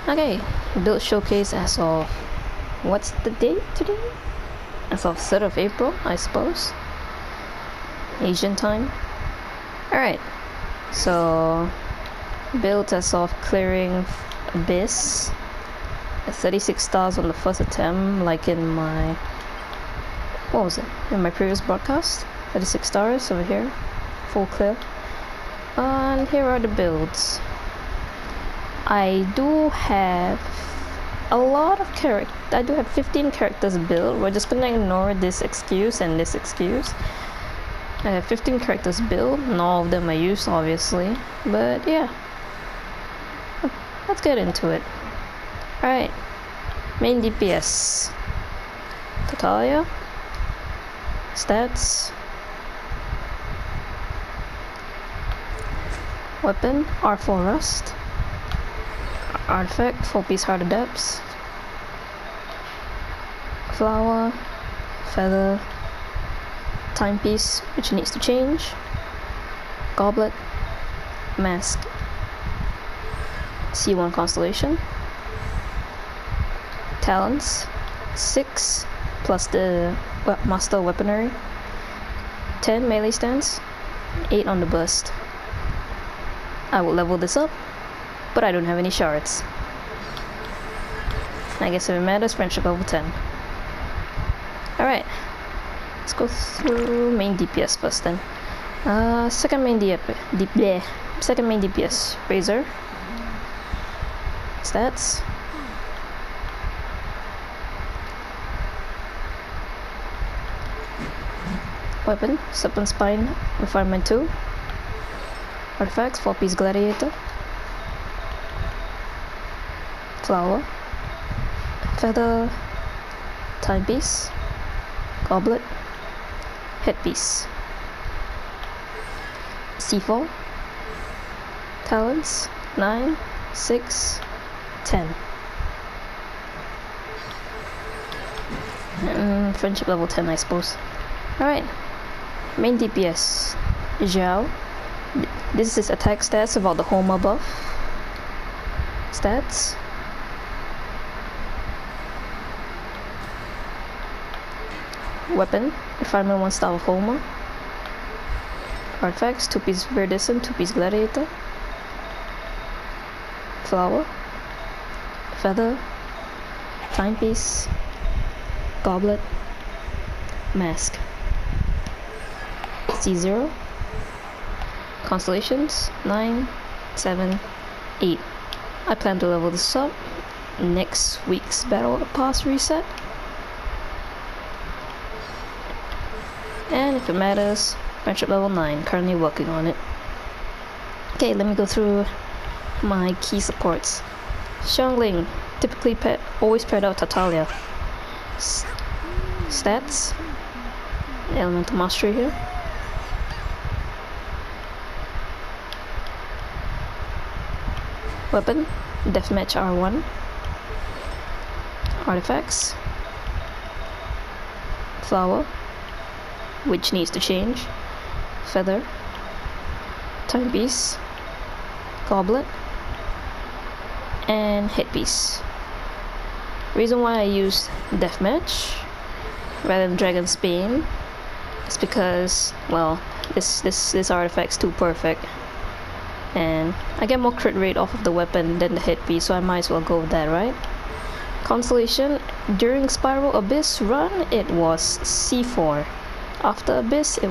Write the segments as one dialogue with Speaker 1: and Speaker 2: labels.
Speaker 1: Okay, build showcase as of, what's the date today? As of 3rd of April, I suppose. Asian time. Alright, so build as of clearing Abyss. 36 stars on the first attempt, like in my, what was it? In my previous broadcast. 36 stars over here, full clear. And here are the builds. I do have a lot of characters. I do have 15 characters built. We're just gonna ignore this excuse and this excuse. I have 15 characters built. Not all of them I used, obviously. But yeah. Let's get into it. Alright. Main DPS. Tatalia. Stats. Weapon. R4 Rust. Artifact, 4-piece Heart of Depths. Flower, Feather, Timepiece, which needs to change. Goblet, Mask. C1 Constellation. Talents, 6 plus the Master Weaponry. 10 melee stance, 8 on the burst. I will level this up, but I don't have any shards. I guess if it matters, friendship level 10. Alright, let's go through main DPS first then. Second main DPS, Razor. Stats. Weapon, Serpent Spine, Refinement 2. Artifacts, 4-piece Gladiator. Flower, Feather, Timepiece, Goblet, Headpiece, C4, Talents, 9, 6, 10. And friendship level 10, I suppose. Alright, main DPS, Zhao. This is attack stats about the Homa buff. Stats. Weapon, Refinement 1 Star of Homa. Artifacts, 2-piece Viridescent, 2-piece Gladiator. Flower, Feather, Timepiece, Goblet, Mask. C0. Constellations, 9, 7, 8. I plan to level this up next week's Battle Pass reset. And if it matters, friendship level 9, currently working on it. Okay, let me go through my key supports. Xiangling, typically always paired out Tatalia. Stats, Elemental Mastery here. Weapon, Deathmatch R1. Artifacts, Flower, which needs to change. Feather, Timepiece, Goblet, and Headpiece. Reason why I use Deathmatch rather than Dragon's Bane is because, well, this artifact's too perfect, and I get more crit rate off of the weapon than the headpiece, so I might as well go with that, right? Constellation, during Spiral Abyss run, it was C4. After Abyss, it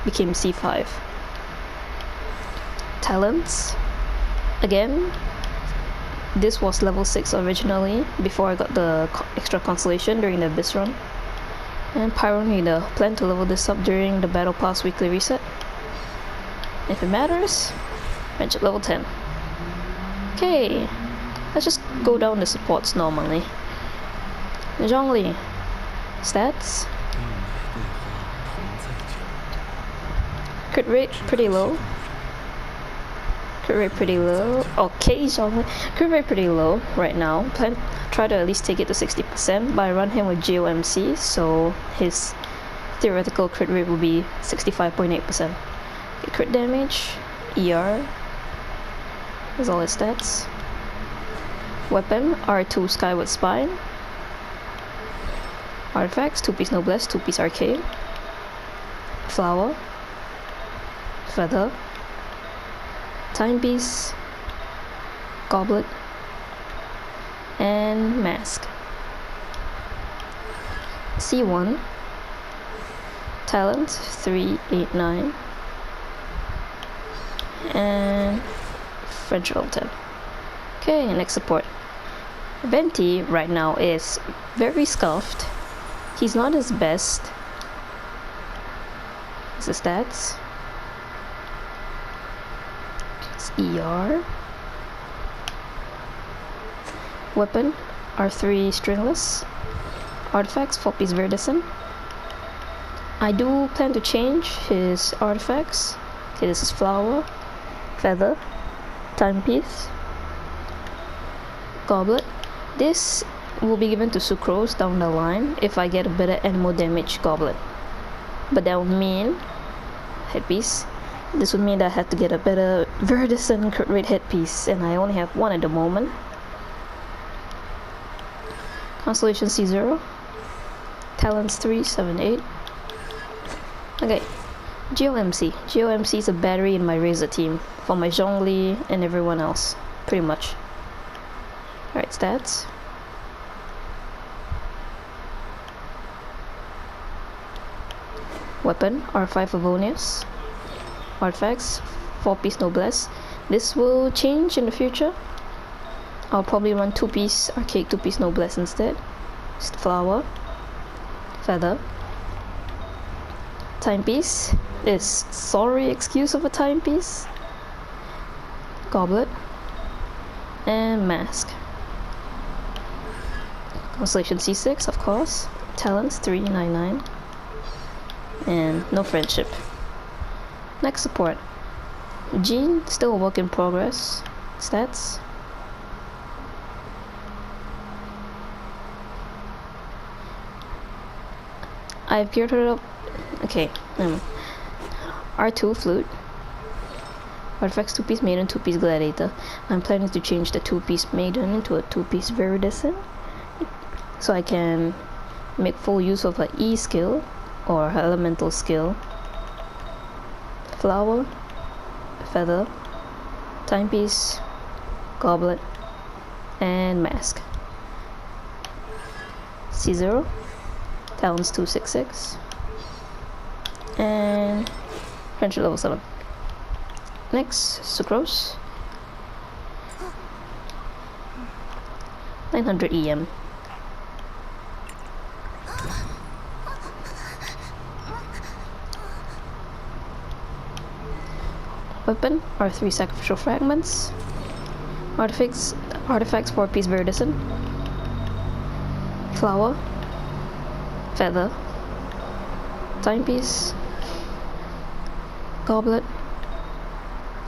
Speaker 1: became C5. Talents, again, this was level 6 originally, before I got the extra Constellation during the Abyss run. And Pyro Needle, plan to level this up during the Battle Pass weekly reset. If it matters, friendship level 10. Okay, let's just go down the supports normally. Zhongli, stats. Crit rate pretty low. Okay, Zhongli. Crit rate pretty low right now. Try to at least take it to 60%, but I run him with GOMC, so his theoretical crit rate will be 65.8%. Okay, crit damage, ER, is all his stats. Weapon, R2 Skyward Spine. Artifacts, 2-piece Noblesse, 2-piece Arcade. Flower. Feather. Timepiece. Goblet. And Mask. C1. Talent, 3, 8, 9. And French roll 10. Okay, next support. Venti right now is very scuffed. He's not his best. What's the stats? It's ER. Weapon, R3 Stringless. Artifacts, 4-piece Verdicin. I do plan to change his artifacts. Okay, this is Flower, Feather, Timepiece, Goblet. This will be given to Sucrose down the line if I get a better and more damage Goblet. But that would mean headpiece. This would mean that I have to get a better Verdicin crit rate headpiece, and I only have one at the moment. Constellation C0. Talents 3, 7, 8. Okay. GeoMC. GeoMC is a battery in my Razor team for my Zhongli and everyone else, pretty much. Alright, stats. Weapon, R5 Favonius. Artifacts, 4-piece Noblesse. This will change in the future. I'll probably run 2-piece Arcade, 2-piece Noblesse instead. Just Flower. Feather. Timepiece. This sorry excuse of a timepiece. Goblet. And Mask. Constellation C6, of course. Talents 399. And no friendship. Next support. Jean, still a work in progress. Stats. I've geared her up. Okay. R2 Flute. Artifacts, 2-piece Maiden, 2-piece Gladiator. I'm planning to change the 2-piece Maiden into a 2-piece Viridescent, so I can make full use of her E skill or her elemental skill. Flower, Feather, Timepiece, Goblet, and Mask. C0, Talents 266, and Friendship level 7. Next, Sucrose. 900 EM. Weapon, R3 Sacrificial Fragments. Artifacts 4-piece Viridescent. Flower. Feather. Timepiece. Goblet.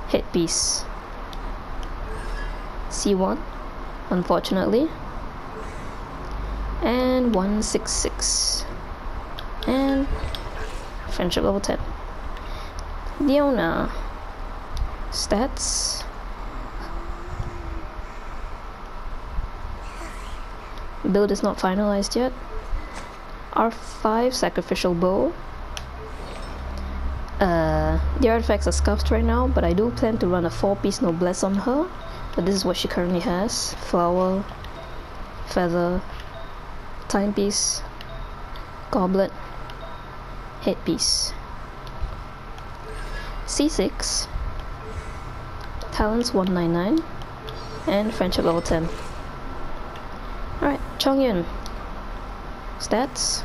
Speaker 1: Headpiece. C1, unfortunately. And 166. And Friendship level 10. Leona. Stats. Build is not finalized yet. R5 Sacrificial Bow. The artifacts are scuffed right now, but I do plan to run a 4-piece Noblesse on her. But this is what she currently has. Flower, Feather, Timepiece, Goblet, Headpiece. C6, Talents 199, and Friendship level 10. Alright, Chongyun. Stats.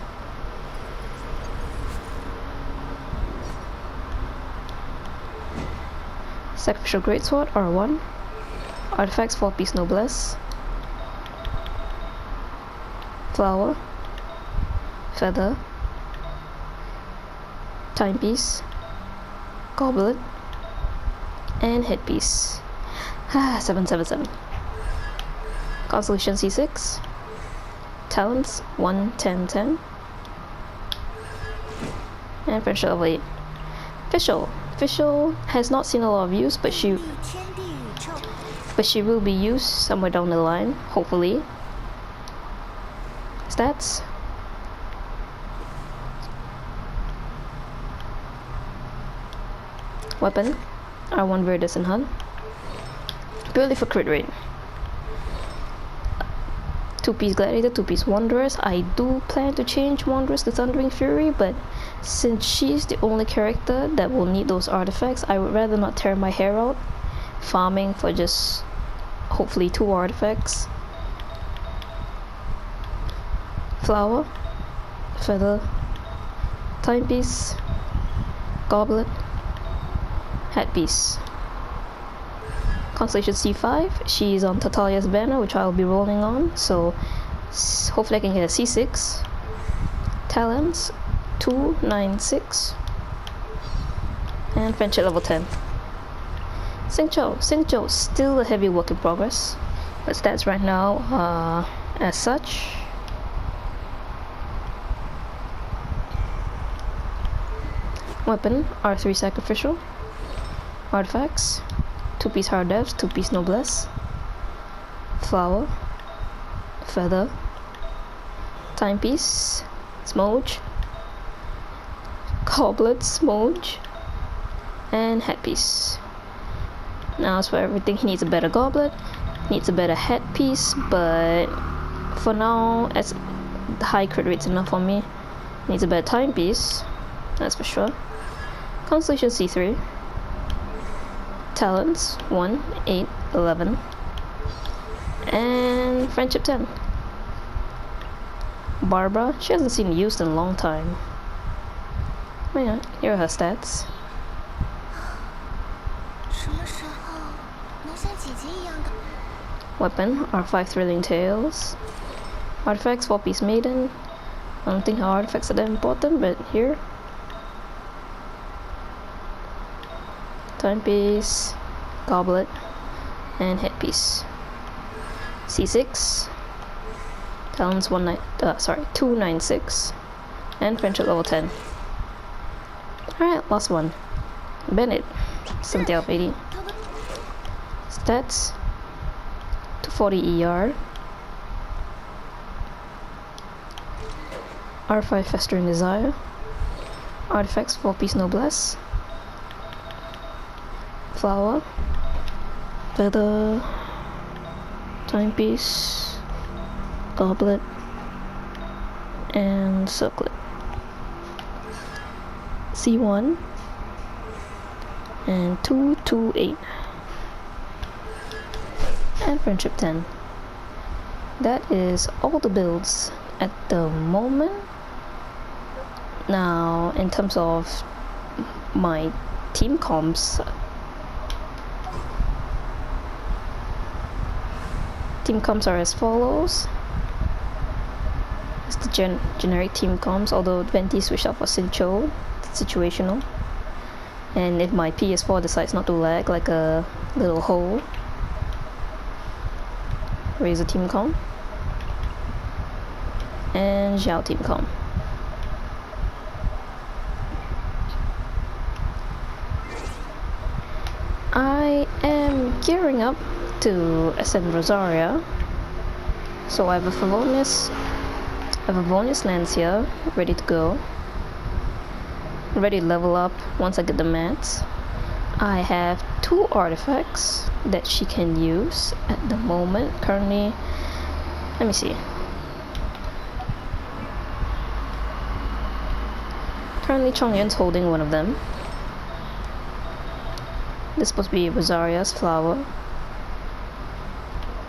Speaker 1: Sacrificial Greatsword, R1. Artifacts, 4-piece Noblesse. Flower. Feather. Timepiece. Goblet. And Headpiece. 777. Constellation C6. Talents, 1, 10, 10. And Friendship level 8. Fischl has not seen a lot of use, but but she will be used somewhere down the line, hopefully. Stats. Weapon, R1 Verdus and Hun. Purely for crit rate. 2-piece Gladiator, 2-piece Wanderers. I do plan to change Wanderers to Thundering Fury, but since she's the only character that will need those artifacts, I would rather not tear my hair out farming for just hopefully 2 artifacts. Flower, Feather, Timepiece, Goblet, Hatpiece. Constellation C5, she's on Tatalia's banner, which I'll be rolling on, so hopefully I can get a C6. Talents, 2, 9, 6. And friendship level 10. Xingqiu, still a heavy work in progress, but stats right now as such. Weapon, R3 Sacrificial. Artifacts, 2-piece Hard Devs, 2-piece Noblesse. Flower, Feather, Timepiece, Smudge, Goblet, Smudge, and Hatpiece. Now as for everything, he needs a better Goblet, needs a better Hatpiece, but for now, as the high crit rate's enough for me. Needs a better Timepiece, that's for sure. Constellation C3. Talents, 1, 8, 11. And friendship 10. Barbara, she hasn't seen used in a long time. Oh yeah, here are her stats. Weapon, R5 Thrilling Tales. Artifacts, 4-piece Maiden. I don't think her artifacts are that important, but here. Timepiece, Goblet, and Headpiece. C6. Talents 296. And friendship level 10. Alright, last one. Bennett, 70 out of 80. Stats, 240 ER. R5 Festering Desire. Artifacts, 4-piece Noblesse. Flower, Feather, Timepiece, Goblet, and Circlet. C1 and 228. And friendship 10. That is all the builds at the moment. Now, in terms of my team comps, are as follows. It's the generic team comps, although Venti switched out for Xingqiu, situational. And if my PS4 decides not to lag like a little hole, Razor team comp, and Zhao team comp. I am gearing up to ascend Rosaria, so I have a Favonius lance here, ready to go, ready to level up once I get the mats. I have 2 artifacts that she can use at the moment. Currently, let me see. Currently, Chongyun's holding one of them. This is supposed to be Rosaria's flower.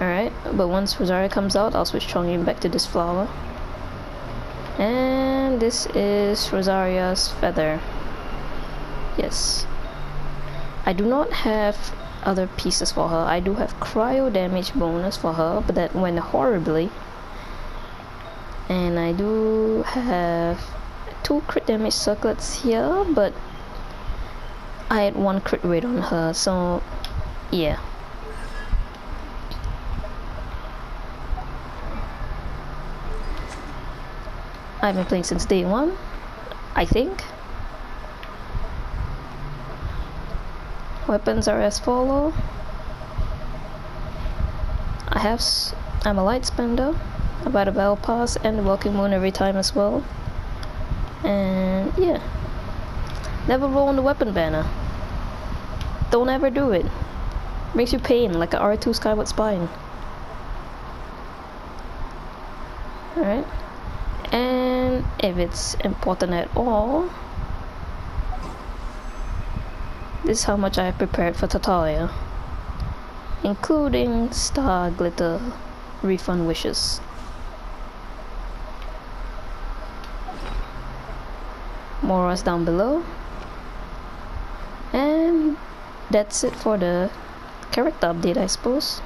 Speaker 1: Alright, but once Rosaria comes out, I'll switch Chongyun back to this flower. And this is Rosaria's feather. Yes. I do not have other pieces for her. I do have cryo damage bonus for her, but that went horribly. And I do have 2 crit damage circlets here, but I had 1 crit rate on her, so yeah. I've been playing since day 1, I think. Weapons are as follow. I'm a light spender. I buy the battle pass and the welcome moon every time as well. And yeah, never roll on the weapon banner. Don't ever do it. Makes you pain like an R2 Skyward Spine. Alright. And if it's important at all, this is how much I have prepared for Tatalia, including star glitter refund wishes. More is down below. And that's it for the character update, I suppose.